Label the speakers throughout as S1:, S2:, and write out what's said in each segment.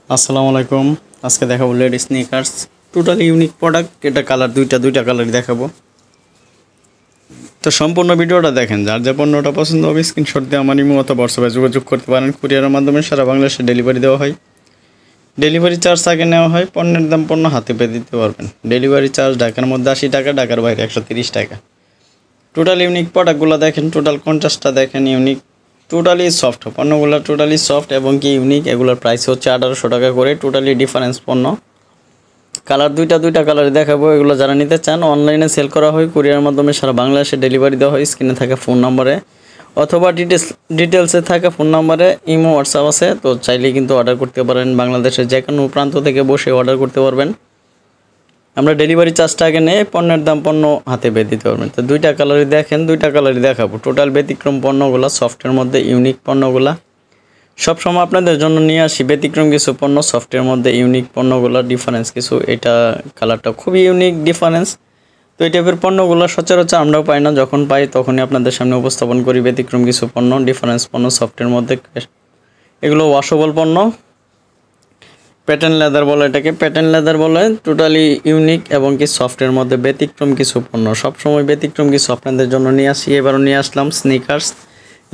S1: আসসালামু আলাইকুম। আজকে দেখাবো lady sneakers, totally unique product. এটা কালার দুইটা কালারই দেখাবো। তো সম্পূর্ণ ভিডিওটা দেখেন। যার যে পণ্যটা পছন্দ হবে স্ক্রিনশট দিয়ে আমার ইমো অথবা হোয়াটসঅ্যাপে যোগাযোগ করতে পারেন। কুরিয়ারের মাধ্যমে সারা বাংলাদেশে ডেলিভারি দেওয়া হয়। ডেলিভারি চার্জ আগে নেওয়া হয়, পণ্যের দাম পণ্য হাতে পেয়ে দিতে পারবেন। ডেলিভারি চার্জ ঢাকার মধ্যে 80 টাকা, ঢাকার বাইরে 130 টাকা। টোটাল ইউনিক প্রোডাক্টগুলো দেখেন, টোটাল কন্ট্রাস্টটা দেখেন ইউনিক, টোটালি সফট পণ্যগুলো, টোটালি সফট এবং কি ইউনিক। এগুলোর প্রাইস হচ্ছে 1800 টাকা করে। টোটালি ডিফারেন্স পণ্য। কালার দুইটা কালার দেখাবো। এগুলো যারা নিতে চান অনলাইনে সেল করা হয়, কুরিয়ারের মাধ্যমে সারা বাংলাদেশে ডেলিভারি দেওয়া হয়। স্ক্রিনে থাকা ফোন নম্বরে অথবা ডিটেলসে থাকা ফোন নম্বরে ইমো হোয়াটসঅ্যাপ আছে, তো চাইলে কিন্তু অর্ডার করতে পারেন। বাংলাদেশের যে কোনো প্রান্ত থেকে বসে অর্ডার করতে পারবেন। আমরা ডেলিভারি চার্জটা আগে নিয়ে পণ্যের দাম পণ্য হাতে পেয়ে দিতে পারবেন। তো দুইটা কালারই দেখেন, দুইটা কালারই দেখাবো। টোটাল ব্যতিক্রম পণ্যগুলো, সফটের মধ্যে ইউনিক পণ্যগুলো সবসময় আপনাদের জন্য নিয়ে আসি। ব্যতিক্রম কিছু পণ্য, সফটের মধ্যে ইউনিক পণ্যগুলো, ডিফারেন্স কিছু। এটা কালারটা খুবই ইউনিক, ডিফারেন্স। তো এই টাইপের পণ্যগুলো সচরাচর আমরাও পাই না, যখন পাই তখনই আপনাদের সামনে উপস্থাপন করি। ব্যতিক্রম কিছু পণ্য, ডিফারেন্স পণ্য, সফটের মধ্যে। এগুলো ওয়াশেবল পণ্য, প্যাটার্ন লেদার বলে এটাকে, প্যাটার্ন লেদার বলে। টোটালি ইউনিক এবং কি সফটের মধ্যে ব্যতিক্রম কিছু পণ্য। সবসময় ব্যতিক্রম কিছু আপনাদের জন্য নিয়ে আসি। এবারও নিয়ে আসলাম স্নিকার্স,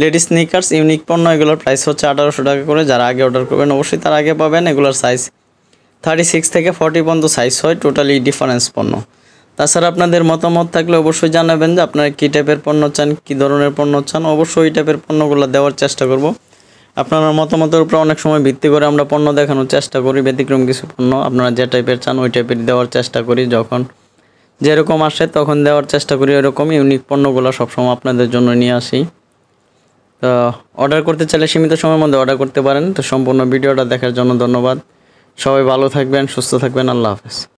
S1: লেডিস স্নিকার্স, ইউনিক পণ্য। এগুলোর প্রাইস হচ্ছে 1800 টাকা করে। যারা আগে অর্ডার করবেন অবশ্যই তার আগে পাবেন। এগুলোর সাইজ 36 থেকে 40 পর্যন্ত সাইজ হয়। টোটালি ডিফারেন্স পণ্য। তাছাড়া আপনাদের মতামত থাকলে অবশ্যই জানাবেন যে আপনারা কী টাইপের পণ্য চান, কী ধরনের পণ্য চান। অবশ্যই এই টাইপের পণ্যগুলো দেওয়ার চেষ্টা করব। আপনার মতামতের উপর অনেক সময় ভিত্তি করে আমরা পণ্য দেখানোর চেষ্টা করি। ব্যতিক্রম কিছু পণ্য আপনারা যে টাইপের চান ওই টাইপের দেওয়ার চেষ্টা করি। যখন যেরকম আসে তখন দেওয়ার চেষ্টা করি। এরকম ইউনিক পণ্যগুলো সবসময় আপনাদের জন্য নিয়ে আসি। তো অর্ডার করতে চাইলে সীমিত সময়ের মধ্যে অর্ডার করতে পারেন। তো সম্পূর্ণ ভিডিওটা দেখার জন্য ধন্যবাদ। সবাই ভালো থাকবেন, সুস্থ থাকবেন। আল্লাহ হাফেজ।